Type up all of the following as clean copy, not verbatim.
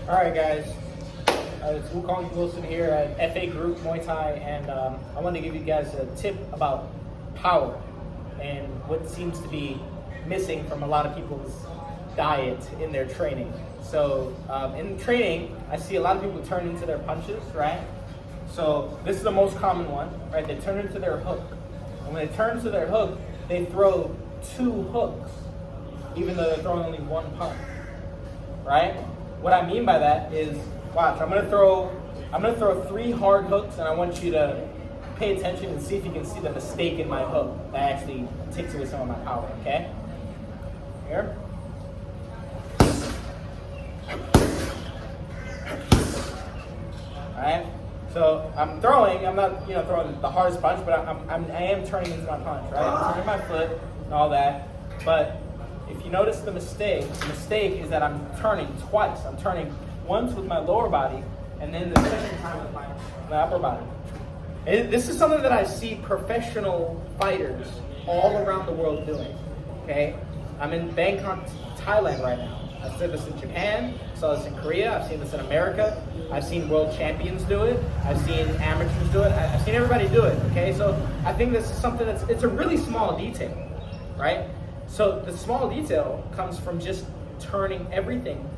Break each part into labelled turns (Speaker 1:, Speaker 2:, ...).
Speaker 1: Alright guys, it's WuGong Wilson here at FA Group Muay Thai, and I want to give you guys a tip about power and what seems to be missing from a lot of people's diet in their training. So in training, I see a lot of people turn into their punches, right? So this is the most common one, right? They turn into their hook. And when they turn to their hook, they throw two hooks, even though they're throwing only one punch, right? What I mean by that is, watch, I'm gonna throw 3 hard hooks, and I want you to pay attention and see if you can see the mistake in my hook that actually takes away some of my power, okay? Here. Alright, so I'm not throwing the hardest punch, but I am turning into my punch, right? I'm turning my foot and all that, but if you notice the mistake is that I'm turning twice. I'm turning once with my lower body, and then the second time with my upper body. And this is something that I see professional fighters all around the world doing, okay? I'm in Bangkok, Thailand right now. I've seen this in Japan, I saw this in Korea, I've seen this in America, I've seen world champions do it, I've seen amateurs do it, I've seen everybody do it, okay? So I think this is something it's a really small detail, right? So the small detail comes from just turning everything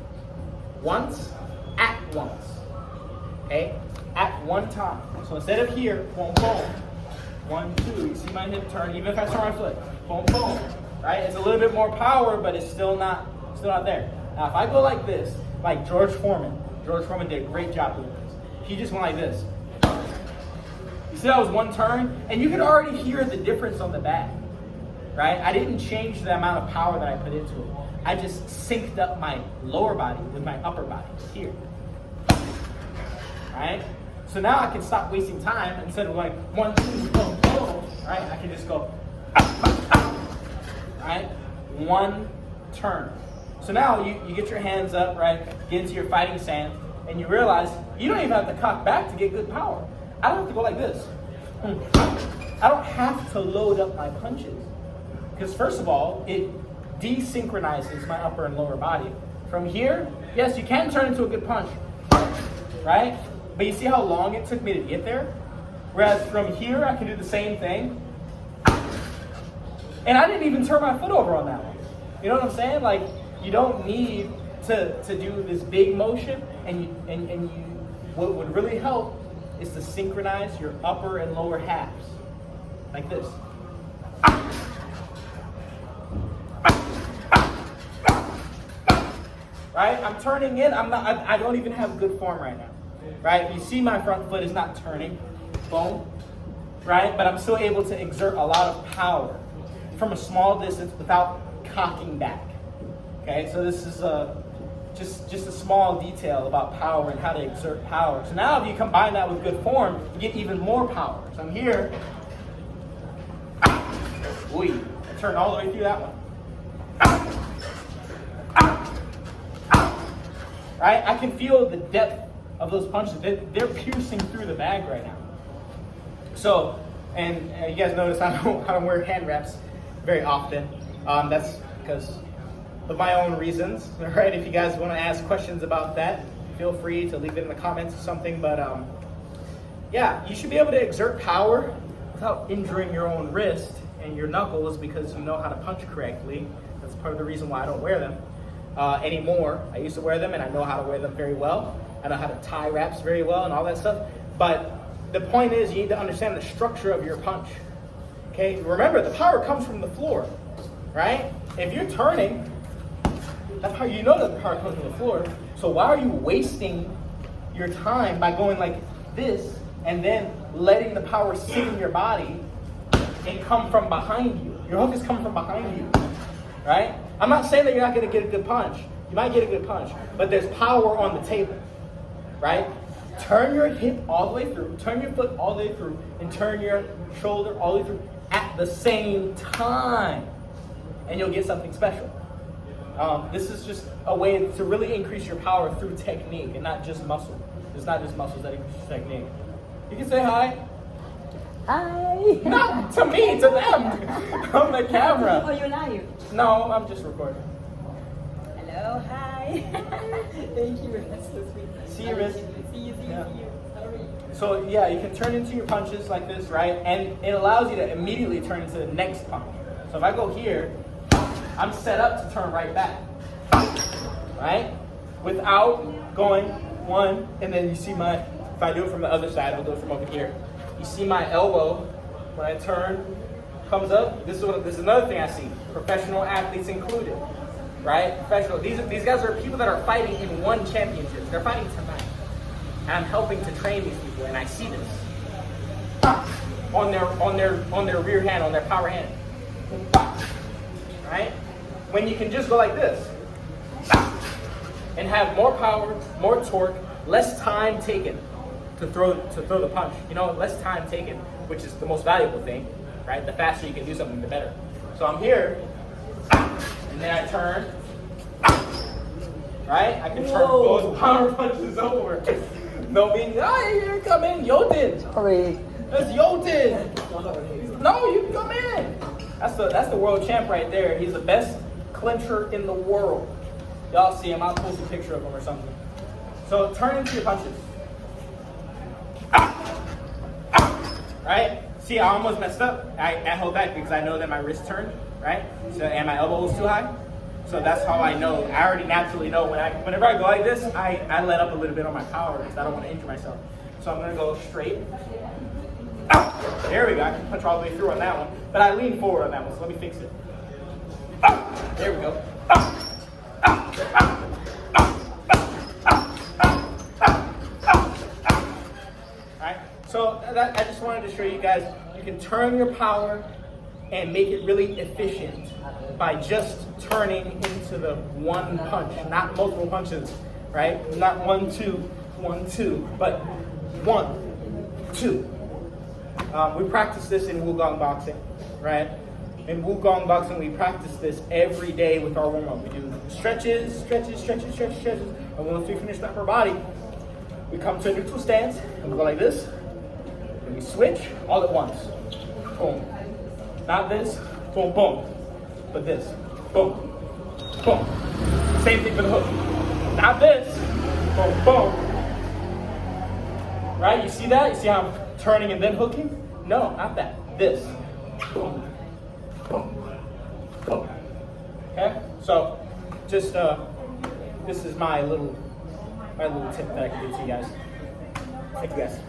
Speaker 1: once, at once, okay? At one time. So instead of here, boom, boom, 1, 2, you see my hip turn, even if I turn my foot, boom, boom, right? It's a little bit more power, but it's still not there. Now if I go like this, like George Foreman did a great job doing this. He just went like this. You see that was one turn, and you could already hear the difference on the back. Right? I didn't change the amount of power that I put into it. I just synced up my lower body with my upper body here. Right? So now I can stop wasting time. Instead of like 1, 2, boom, boom. Right? I can just go. Right? One turn. So now you get your hands up, right? Get into your fighting stance, and you realize you don't even have to cock back to get good power. I don't have to go like this. I don't have to load up my punches. Because first of all, it desynchronizes my upper and lower body. From here, yes, you can turn into a good punch, right? But you see how long it took me to get there? Whereas from here, I can do the same thing. And I didn't even turn my foot over on that one. You know what I'm saying? Like, you don't need to do this big motion, and what would really help is to synchronize your upper and lower halves. Like this. Right? I'm turning in. I don't even have good form right now. Right? You see my front foot is not turning. Boom. Right? But I'm still able to exert a lot of power from a small distance without cocking back. Okay? So this is just a small detail about power and how to exert power. So now if you combine that with good form, you get even more power. So I'm here. Ooh, I turned all the way through that one. Right? I can feel the depth of those punches. They're piercing through the bag right now. So, and you guys notice I don't wear hand wraps very often. That's because of my own reasons. Right? If you guys want to ask questions about that, feel free to leave it in the comments or something. But yeah, you should be able to exert power without injuring your own wrist and your knuckles because you know how to punch correctly. That's part of the reason why I don't wear them. Anymore. I used to wear them and I know how to wear them very well. I know how to tie wraps very well and all that stuff. But the point is you need to understand the structure of your punch. Okay? Remember, the power comes from the floor. Right? If you're turning, that's how you know that the power comes from the floor. So why are you wasting your time by going like this and then letting the power sit in your body and come from behind you? Your hook is coming from behind you. Right? I'm not saying that you're not going to get a good punch. You might get a good punch, but there's power on the table, right? Turn your hip all the way through, turn your foot all the way through, and turn your shoulder all the way through at the same time, and you'll get something special. This is just a way to really increase your power through technique and not just muscle. It's not just muscles that increase technique. You can say hi.
Speaker 2: Hi.
Speaker 1: Not to me, to them. On the camera.
Speaker 2: Oh, you're live?
Speaker 1: No, I'm just recording.
Speaker 2: Hello. Oh, hi. Thank you. That's so sweet.
Speaker 1: See your wrist.
Speaker 2: See you.
Speaker 1: Yeah.
Speaker 2: Sorry.
Speaker 1: So yeah, you can turn into your punches like this, right? And it allows you to immediately turn into the next punch. So if I go here, I'm set up to turn right back, right? Without going one, and then you see my, if I do it from the other side, I'll do it from over here. You see my elbow, when I turn, comes up. This is another thing I see, professional athletes included, right? Professional, these guys are people that are fighting in one championship. They're fighting tonight. And I'm helping to train these people, and I see this on their rear hand, on their power hand, right? When you can just go like this and have more power, more torque, less time taken to throw the punch. You know, less time taken, which is the most valuable thing, right? The faster you can do something, the better. So I'm here, and then I turn, right? I can turn both power punches over. No meaning, hey, here come in, Yotin.
Speaker 2: Sorry.
Speaker 1: That's Yotin. No, you can come in. That's the world champ right there. He's the best clincher in the world. Y'all see him, I'll post a picture of him or something. So turn into your punches. Right? See, I almost messed up. I held back because I know that my wrist turned, right? So, and my elbow was too high. So that's how I know. I already naturally know whenever I go like this, I let up a little bit on my power because I don't want to injure myself. So I'm gonna go straight. There we go. I can punch all the way through on that one. But I lean forward on that one, so let me fix it. There we go. Alright, so I just wanted to show you guys, you can turn your power and make it really efficient by just turning into the one punch, not multiple punches, right? Not 1, 2, 1, 2, but 1, 2. We practice this in WuGong boxing, right? In WuGong boxing, we practice this every day with our warm-up. We do stretches, and once we finish the upper body, we come to a neutral stance, and we go like this, and we switch all at once. Boom. Not this, boom, boom, but this, boom, boom. Same thing for the hook. Not this, boom, boom. Right, you see that? You see how I'm turning and then hooking? No, not that. This. Boom. Boom. Boom. Okay? So just this is my little tip that I can give to you guys. Thank you guys.